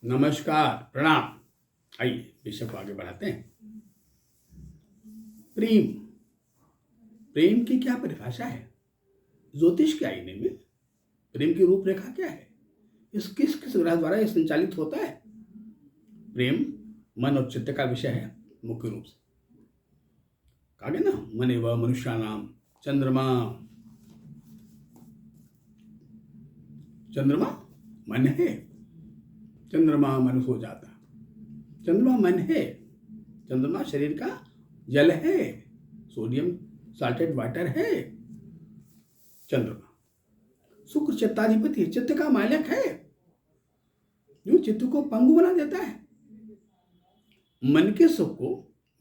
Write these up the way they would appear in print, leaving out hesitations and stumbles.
नमस्कार, प्रणाम। आइए विषय को आगे बढ़ाते हैं। प्रेम। प्रेम की क्या परिभाषा है? ज्योतिष के आईने में प्रेम की रूपरेखा क्या है? इस किस किस ग्रह द्वारा यह संचालित होता है? प्रेम मन और चित्त का विषय है मुख्य रूप से। कहा गया ना, मन एवं मनुष्याणाम चंद्रमा। चंद्रमा मन है, चंद्रमा मन हो जाता। चंद्रमा मन है, चंद्रमा शरीर का जल है, सोडियम साल्टेड वाटर है। चंद्रमा शुक्र चित्ताधिपति, चित्त का मालिक है, जो चित्त को पंगु बना देता है। मन के सुख को,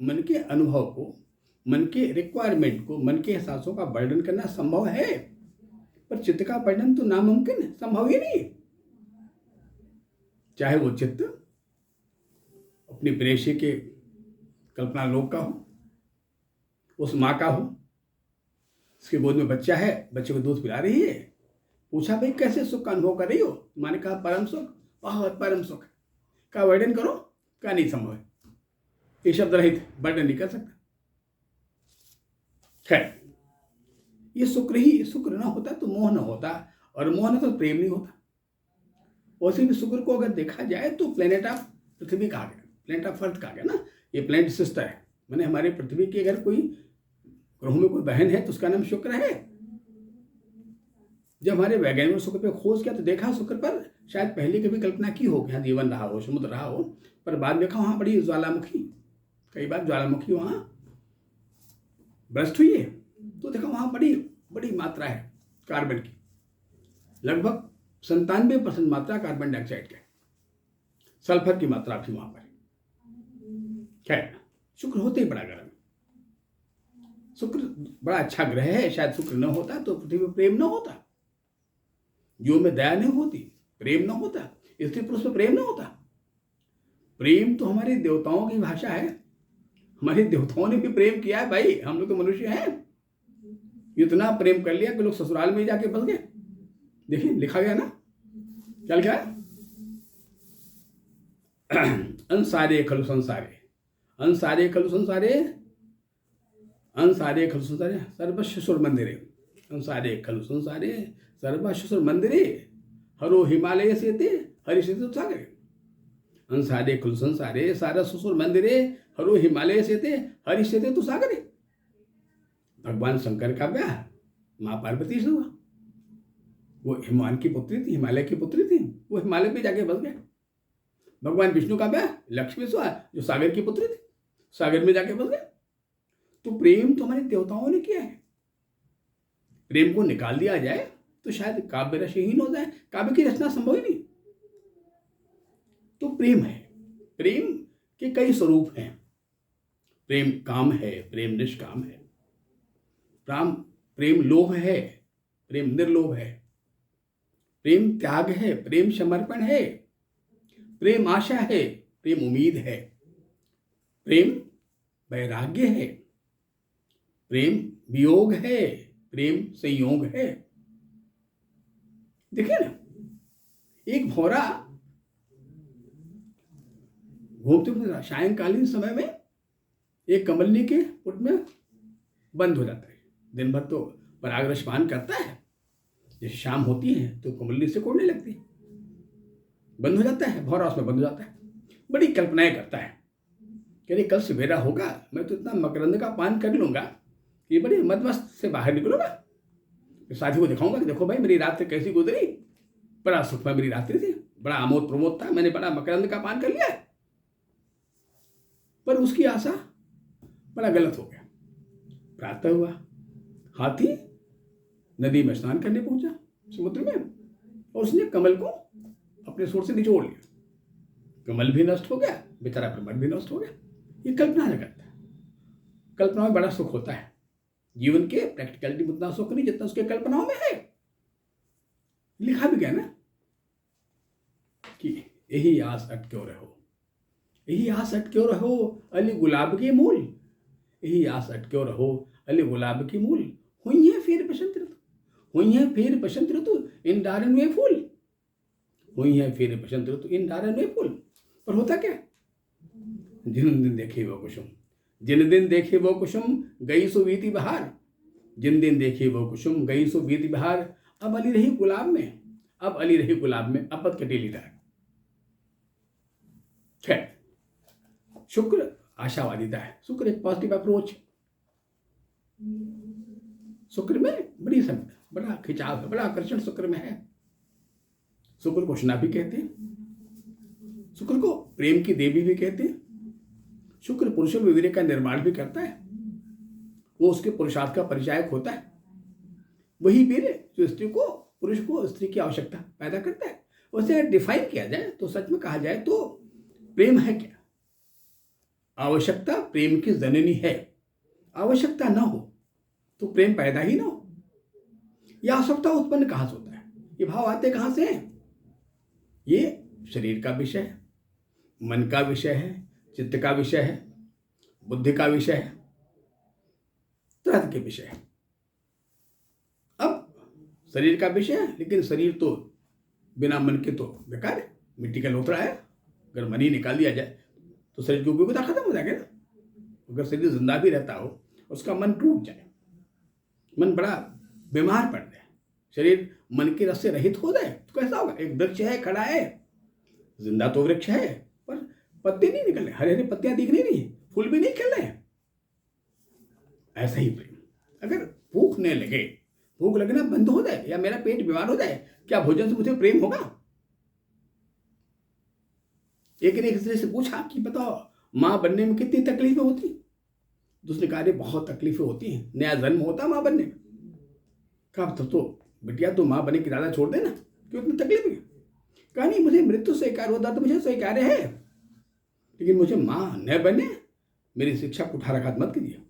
मन के अनुभव को, मन के रिक्वायरमेंट को, मन के एहसासों का वर्णन करना संभव है, पर चित्त का वर्णन तो नामुमकिन है, संभव ही नहीं। चाहे वो चित्त अपनी प्रेयसी के कल्पना लोक का हो, उस माँ का हो, उसके गोद में बच्चा है, बच्चे को दूध पिला रही है, पूछा भाई कैसे सुख का अनुभव कर रही हो? माँ ने कहा परम सुख, बहुत परम सुख का वर्णन करो। का नहीं संभव है, ये शब्द रहित वर्णन नहीं कर सकता। खैर, ये शुक्र ना होता तो मोह न होता, और मोह न तो प्रेम नहीं होता। वैसे भी शुक्र को अगर देखा जाए तो प्लेनेट ऑफ पृथ्वी कहा गया, प्लेनेट ऑफ अर्थ कहा गया ना, ये प्लेनेट सिस्टर है। मैंने हमारे पृथ्वी की अगर कोई ग्रहों में कोई बहन है तो उसका नाम शुक्र है। जब हमारे वैज्ञानिकों ने शुक्र पे खोज किया तो देखा शुक्र पर शायद पहले कभी कल्पना की हो कि यहाँ जीवन रहा हो, समुद्र रहा हो, पर बाद में देखा वहाँ बड़ी ज्वालामुखी, कई बार ज्वालामुखी वहाँ ब्रस्ट हुई है, तो देखा वहाँ बड़ी बड़ी मात्रा है कार्बन की, लगभग 97% मात्रा कार्बन डाइऑक्साइड की, सल्फर की मात्रा भी वहां पर। खैर, शुक्र होते ही बड़ा गर्म। शुक्र बड़ा अच्छा ग्रह है, शायद शुक्र न होता तो पृथ्वी पर प्रेम न होता, जीव में दया नहीं होती, प्रेम न होता, स्त्री पुरुष में प्रेम न होता। प्रेम तो हमारे देवताओं की भाषा है, हमारे देवताओं ने भी प्रेम किया है भाई। हम लोग तो मनुष्य हैं, इतना प्रेम कर लिया कि लोग ससुराल में जाके बस गए। देखिए लिखा गया ना, क्या लिखा है? अंसारे खलु संसारे, अंसारे खलु संसारे, अंसारे खलु संसारे सर्वशिशुर मंदिरे, अंसारे खलु संसारे सर्वशिशुर मंदिरे, हरो हिमालय सेते हरि सेतु सागरे। अंसारे खलु संसारे सर्वशिशुर मंदिरे, हरो हिमालय सेते हरि सेतु सागरे। भगवान शंकर का ब्याह माँ पार्वती से हुआ। वो हिमान की पुत्री थी, हिमालय की पुत्री थी, वो हिमालय पे जाके बस गए। भगवान विष्णु का ब्याह लक्ष्मी से हुआ, जो सागर की पुत्री थी, सागर में जाके बस गए। तो प्रेम तो हमारे देवताओं ने किया है। प्रेम को निकाल दिया जाए तो शायद काव्य रसहीन हो जाए, काव्य की रचना संभव ही नहीं। तो प्रेम है, प्रेम के कई स्वरूप हैं। प्रेम काम है, प्रेम निष्काम है, प्रेम लोभ है, प्रेम निर्लोभ है, प्रेम त्याग है, प्रेम समर्पण है, प्रेम आशा है, प्रेम उम्मीद है, प्रेम वैराग्य है, प्रेम वियोग है, प्रेम संयोग है। देखिए ना, एक भौरा घूमते हुए सायंकालीन समय में एक कमलनी के पुट में बंद हो जाता है। दिन भर तो परागरस पान करता है, जैसे शाम होती है तो कमलनी से कोड़ने लगती है, बंद हो जाता है, भौरा उसमें बंद हो जाता है। बड़ी कल्पनाएं करता है, कह रही कल सवेरा होगा, मैं तो इतना मकरंद का पान कर लूंगा कि बड़े मदमस्त से बाहर निकलूंगा, साथी को दिखाऊंगा कि देखो भाई मेरी रात्रि कैसी गुजरी, बड़ा सुखमय मेरी रात्रि थी, बड़ा आमोद प्रमोद था, मैंने बड़ा मकरंद का पान कर लिया। पर उसकी आशा बड़ा गलत हो गया। प्रातः हुआ, हाथी नदी में स्नान करने पहुंचा, समुद्र में, और उसने कमल को अपने सोर से निचोड़ लिया। कमल भी नष्ट हो गया, बेचारा ब्रह्मण भी नष्ट हो गया। ये कल्पना जगत है। कल्पना में बड़ा सुख होता है, जीवन के प्रैक्टिकलिटी में उतना सुख नहीं जितना उसके कल्पनाओं में है। लिखा भी गया ना कि यही आस अटक्यों रहो, यही आस अटक्यों रहो अली गुलाब के मूल, यही आस अटक्यों रहो अली गुलाब के मूल। हुई है फिर बसंत ऋतु, हुई है फिर बसंत ऋतु, इन डारन में फूल, हुई है फिर बसंत ऋतु इन डारे में फूल। पर होता क्या, जिन दिन देखे वो कुसुम, जिन दिन देखे वो कुसुम गई सो बीती बहार, जिन दिन देखे वो कुसुम गई सो बीती बहार, अब अली रही गुलाब में, अब अली रही गुलाब में, अब पत कटेली डार। खैर, शुक्र आशावादिता है, शुक्र एक पॉजिटिव अप्रोच। शुक्र में बड़ा खिंचाव है, बड़ा आकर्षण शुक्र में है। शुक्र को उष्णा भी कहते हैं, शुक्र को प्रेम की देवी भी कहते हैं। शुक्र पुरुषों में वीर्य का निर्माण भी करता है, वो उसके पुरुषार्थ का परिचायक होता है। वही वीर्य जो स्त्री को, पुरुष को स्त्री की आवश्यकता पैदा करता है। उसे डिफाइन किया जाए तो, सच में कहा जाए तो प्रेम है क्या? आवश्यकता प्रेम की जननी है। आवश्यकता ना हो तो प्रेम पैदा ही ना हो। यह आवश्यकता उत्पन्न कहाँ से होता है? ये भाव आते कहाँ से हैं? ये शरीर का विषय है, मन का विषय है, चित्त का विषय है, बुद्धि का विषय है, तरह के विषय है। अब शरीर का विषय है, लेकिन शरीर तो बिना मन के तो बेकार है, मिट्टी का लोथड़ा है। अगर मन ही निकाल दिया जाए तो शरीर की उपयोगिता खत्म हो जाएगी ना। अगर शरीर जिंदा भी रहता हो, उसका मन टूट जाए, मन बड़ा बीमार पड़ जाए, शरीर मन के रस से रहित हो जाए तो कैसा होगा? एक वृक्ष है, खड़ा है, जिंदा तो वृक्ष है, पर पत्ते नहीं निकल रहे, हरे हरे पत्तियां दिख नहीं रही, फूल भी नहीं खिल रहे हैं। ऐसा ही प्रेम, अगर भूख नहीं लगे, भूख लगना बंद हो जाए या मेरा पेट बीमार हो जाए, क्या भोजन से मुझे प्रेम होगा? एक ने एक से पूछा कि बताओ माँ बनने में कितनी तकलीफें होती? दूसरे कहा अरे बहुत तकलीफें होती हैं, नया जन्म होता माँ बनने में। कहा तो बिटिया तो माँ बने की दादा छोड़ देना, क्यों इतनी तकलीफ है? कहा नहीं, मुझे मृत्यु स्वीकार होता तो मुझे स्वीकार्य है, लेकिन मुझे माँ न बने, मेरी शिक्षा को कुठाराघात मत कीजिए,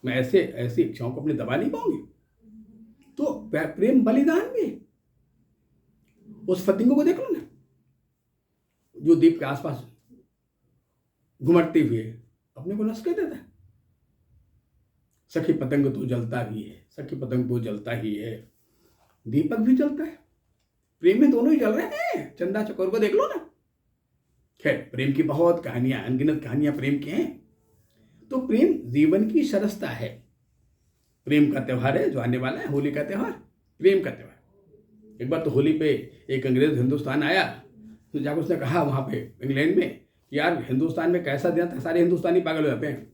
मैं ऐसी इच्छाओं को अपने दबा नहीं पाऊंगी। तो प्रेम बलिदान भी। उस फतिंगों को देख लो ना, जो दीप के आसपास घुमटते हुए अपने को नष्ट कर देता है। सखी पतंग तो जलता ही है, सखी पतंग तो जलता ही है, दीपक भी जलता है। प्रेम में दोनों ही जल रहे हैं। चंदा चकोर को देख लो ना। खैर, प्रेम की बहुत कहानियां, अनगिनत कहानियां प्रेम की हैं। तो प्रेम जीवन की सरसता है। प्रेम का त्यौहार है जो आने वाला है, होली का त्यौहार, प्रेम का त्यौहार। एक बार तो होली पे एक अंग्रेज हिंदुस्तान आया, तो जाकर उसने कहा वहां पे इंग्लैंड में, यार हिंदुस्तान में कैसा दिन था, सारे हिंदुस्तानी पागल हो जाते हैं।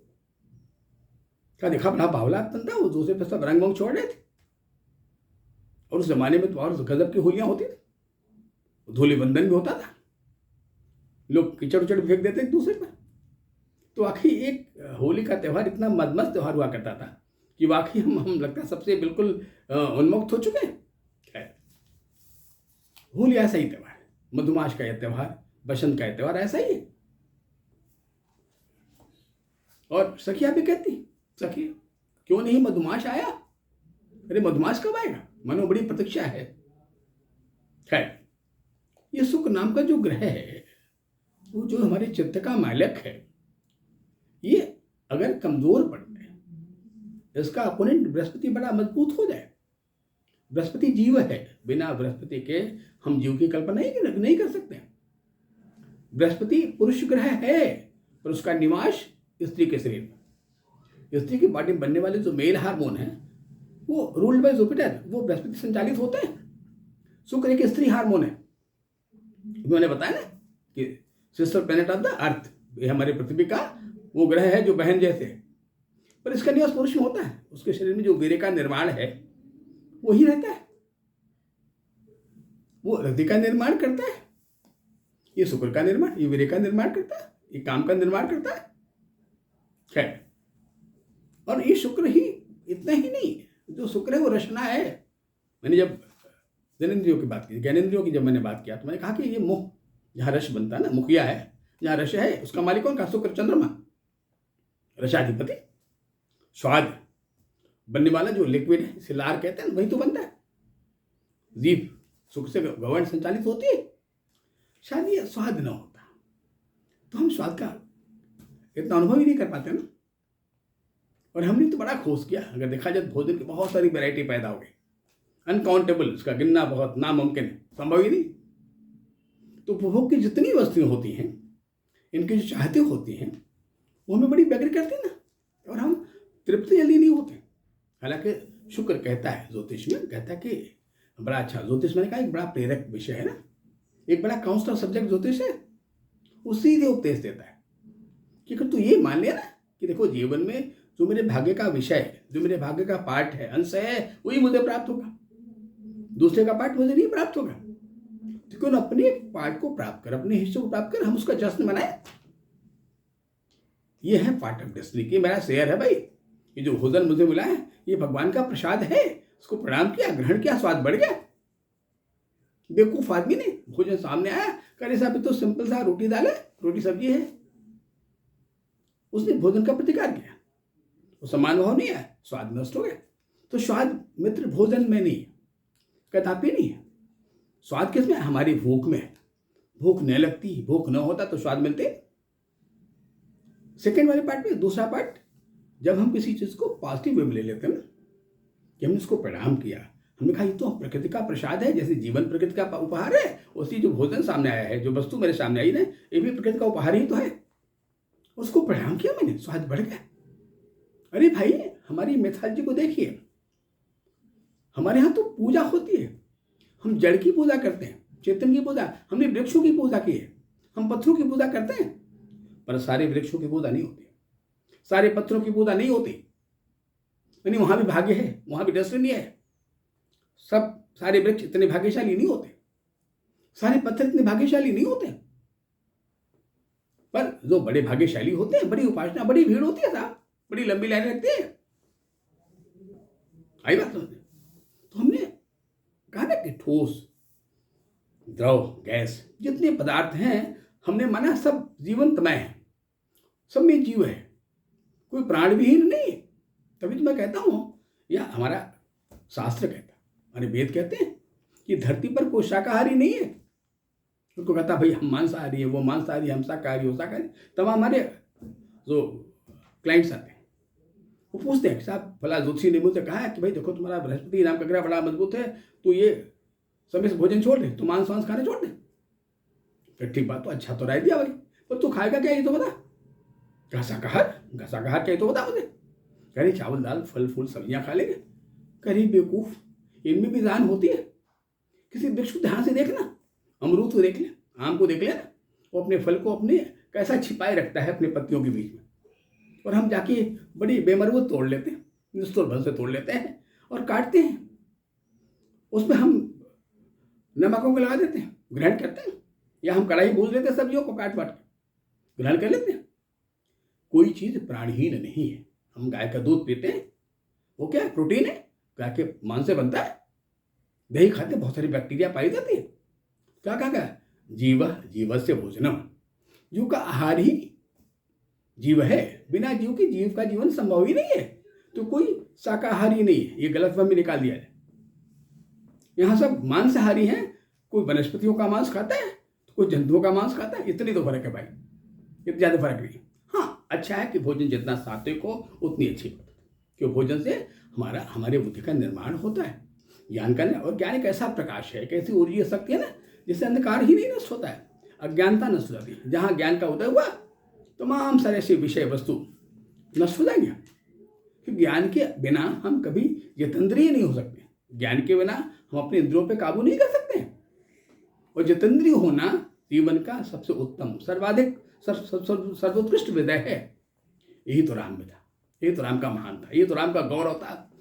क्या देखा, बड़ा बावला था वो, दूसरे पे सब रंग वंग छोड़ रहे थे। और उस जमाने में तो और गजब की होलियां होती थी, धूलि बंधन भी होता था, लोग कीचड़ उचड़ फेंक देते एक दूसरे पर। तो आखिर एक होली का त्यौहार इतना मदमस्त त्यौहार हुआ करता था कि वाकई हम लगता है सबसे बिल्कुल उन्मुक्त हो चुके हैं। खैर, होली ऐसा ही त्यौहार है, मधुमास का यह त्यौहार, बसंत का यह त्यौहार ऐसा ही है। और सखिया भी कहती, सखी क्यों नहीं मधुमास आया? अरे मधुमास कब आएगा, मनो बड़ी प्रतीक्षा है। खैर, ये शुक्र नाम का जो ग्रह है, वो जो हमारे चित्त का मालिक है, ये अगर कमजोर पड़ जाए, इसका अपोनेंट बृहस्पति बड़ा मजबूत हो जाए। बृहस्पति जीव है, बिना बृहस्पति के हम जीव की कल्पना नहीं कर सकते। बृहस्पति पुरुष ग्रह है, पर उसका निवास स्त्री के शरीर में। स्त्री की बॉडी में बनने वाले जो मेल हार्मोन है, वो रूल्ड बाय जुपिटर, वो बृहस्पति संचालित होते हैं। शुक्र एक स्त्री हार्मोन है। मैंने बताया ना कि sister planet of the earth, ये हमारे पृथ्वी का वो ग्रह है जो बहन जैसे, पर इसका निवास पुरुष में होता है। उसके शरीर में जो वीर्य का निर्माण है वही रहता है, वो रति का निर्माण करता है, ये शुक्र का निर्माण, ये वीर्य का निर्माण करता है, ये काम का निर्माण करता है। खैर, और ये शुक्र ही, इतना ही नहीं, जो शुक्र है वो रचना है। मैंने जब जनेंद्रियों की बात की, ज्ञानेंद्रियों की जब मैंने बात किया, तो मैंने कहा कि ये मुख, जहाँ रस बनता है ना, मुखिया है, जहाँ रस है, उसका मालिक कौन का? शुक्र चंद्रमा, रसाधिपति। स्वाद बनने वाला जो लिक्विड है, इसे लार कहते हैं, वही तो बनता है। जीभ शुक्र से गवर्न संचालित होती है। शायद ये स्वाद ना होता तो हम स्वाद का इतना अनुभव ही नहीं कर पाते ना। और हमने तो बड़ा खोज किया, अगर देखा जाए भोजन की बहुत सारी वैरायटी पैदा हो गई, अनकाउंटेबल, उसका गिनना बहुत नामुमकिन है, संभव ही नहीं। तो उपभोग की जितनी वस्तुएं होती हैं, इनकी जो चाहते होती हैं, वो हमें बड़ी व्यग्र करती ना, और हम तृप्त जल्दी नहीं होते। हालांकि शुक्र कहता है ज्योतिष में, कहता है कि बड़ा अच्छा ज्योतिष, मैंने कहा एक बड़ा प्रेरक विषय है ना, एक बड़ा काउंसलर सब्जेक्ट ज्योतिष है। वो सीधे उपदेश देता है कि अगर तू ये मान लिया ना कि देखो जीवन में जो मेरे भाग्य का विषय, जो मेरे भाग्य का पार्ट है, अंश है, वही मुझे प्राप्त होगा, दूसरे का पार्ट मुझे नहीं प्राप्त होगा। तो क्यों अपने पार्ट को प्राप्त कर, अपने हिस्से को प्राप्त कर, हम उसका जश्न मनाएं। ये है पार्ट ऑफ डेस्टिनी की मेरा शेयर है भाई। ये जो भोजन मुझे मिला है ये भगवान का प्रसाद है, उसको प्रणाम किया, ग्रहण किया, स्वाद बढ़ गया। बेवकूफ आदमी ने भोजन सामने आया, करे साहब तो सिंपल सा रोटी दाल है, रोटी सब्जी है, उसने भोजन का प्रतिकार किया, वो समान भाव नहीं है, स्वाद नष्ट हो गया। तो स्वाद मित्र भोजन में नहीं है, कदापि नहीं है। स्वाद किसमें? हमारी भूख में। भूख न लगती, भूख न होता तो स्वाद मिलते। सेकेंड वाले पार्ट में, दूसरा पार्ट, जब हम किसी चीज को पॉजिटिव वे में ले लेते हैं ना, कि हमने उसको प्रणाम किया, हमने कहा ये तो प्रकृति का प्रसाद है, जैसे जीवन प्रकृति का उपहार है, उसी जो भोजन सामने आया है, जो वस्तु मेरे सामने आई ना, ये भी प्रकृति का उपहार ही तो है। उसको प्रणाम किया मैंने, स्वाद बढ़ गया। अरे भाई, हमारी मैथोलॉजी को देखिए, हमारे यहाँ तो पूजा होती है, हम जड़ की पूजा करते हैं, चेतन की पूजा, हमने वृक्षों की पूजा की है, हम पत्थरों की पूजा करते हैं, पर सारे वृक्षों की पूजा नहीं होती, सारे पत्थरों की पूजा नहीं होती। यानी वहां भी भाग्य है, वहां भी डेस्टिनी है। सब सारे वृक्ष इतने भाग्यशाली नहीं होते, सारे पत्थर इतने भाग्यशाली नहीं होते, पर जो बड़े भाग्यशाली होते हैं, बड़ी उपासना, बड़ी भीड़ होती है साहब, बड़ी लंबी लाइन लगती है। आई बात समझ? तो हमने कहा ना कि ठोस, द्रव, गैस, जितने पदार्थ हैं, हमने माना सब जीवंतमय है, सब में जीव है, कोई प्राण विहीन नहीं है। तभी तो मैं कहता हूं, या हमारा शास्त्र कहता है, हमारे वेद कहते हैं कि धरती पर कोई शाकाहारी नहीं है। उनको कहता भाई हम मांसाहारी है, वो मांसाहारी, हम शाकाहारी, वो शाकाहारी। तब हमारे जो क्लाइंट्स आते हैं वो पूछते हैं, साहब फला ज्योतिषी ने मुझसे कहा है कि भाई देखो तुम्हारा बृहस्पति नाम का ग्रह बड़ा मजबूत है, तो ये समय से भोजन छोड़ दे, तो मांस वांस खाने छोड़ दे। फिर ठीक बात, तो अच्छा तो राय दिया भाई, पर तू खाएगा क्या ये तो बता। शाकाहार क्या ये तो बता मुझे। कह रही चावल दाल फल फूल सब्जियां खा लेंगे। कह रही बेवकूफ, इनमें भी जान होती है। किसी वृक्ष को ध्यान से देखना, अमरूद को देख ले, आम को देख ले ना, वो अपने फल को अपने कैसा छिपाए रखता है अपने पत्तियों के बीच में, और हम जाके बड़ी बेमरवत तोड़ लेते हैं, निष्ठुर भर से तोड़ लेते हैं और काटते हैं, उसमें हम नमकों को लगा देते हैं, ग्रहण करते हैं, या हम कढ़ाई भूज लेते हैं, सब्जियों को काट वाट के ग्रहण कर लेते हैं। कोई चीज प्राणहीन नहीं है। हम गाय का दूध पीते हैं, वो क्या है? प्रोटीन है, गाय के मांस से बनता है। दही खाते बहुत सारी बैक्टीरिया पाई जाती है। क्या कहा? जीवस्य भोजनम, जीव का आहार ही जीव है, बिना जीव के जीव का जीवन संभव ही नहीं है। तो कोई शाकाहारी नहीं है, ये गलतफहमी निकाल दिया जाए। यहाँ सब मांसाहारी हैं, कोई वनस्पतियों का मांस खाता है तो कोई जंतुओं का मांस खाता है, इतनी तो फर्क है भाई, इतना ज्यादा फर्क नहीं। हाँ, अच्छा है कि भोजन जितना सात्विक हो उतनी अच्छी बात है, क्योंकि भोजन से हमारे बुद्धि का निर्माण होता है, ज्ञान का। और ज्ञान एक ऐसा प्रकाश है, एक ऐसी ऊर्जा शक्ति है ना, जिससे अंधकार ही नहीं नष्ट होता है, अज्ञानता नष्ट हो जाती है। जहाँ ज्ञान का उदय हुआ तमाम सारे ऐसे विषय वस्तु नष्ट हो जाएंगे। क्योंकि ज्ञान के बिना हम कभी जितेंद्रिय नहीं हो सकते, ज्ञान के बिना हम अपने इंद्रियों पे काबू नहीं कर सकते। और जितेंद्रिय होना जीवन का सबसे उत्तम, सर्वाधिक सर्वोत्कृष्ट विजय है। यही तो राम विजय, यही तो राम का महान था, यही तो राम का गौरव था।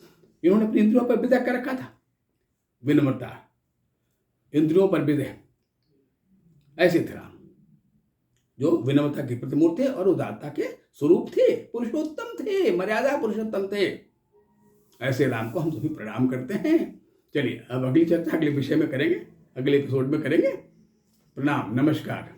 इन्होंने अपनी इंद्रियों पर विजय कर रखा था, विनम्रता, इंद्रियों पर विजय। ऐसे थे राम, जो विनम्रता की प्रतिमूर्ति थे और उदारता के स्वरूप थे, पुरुषोत्तम थे, मर्यादा पुरुषोत्तम थे। ऐसे राम को हम सभी प्रणाम करते हैं। चलिए अब अगली चर्चा अगले विषय में करेंगे, अगले एपिसोड में करेंगे। प्रणाम, नमस्कार।